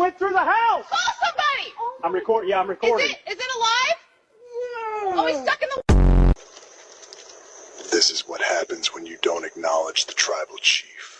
went through the house. Call somebody. I'm recording. Yeah, I'm recording. Is it alive? Oh, he's stuck in the... This is what happens when you don't acknowledge the tribal chief.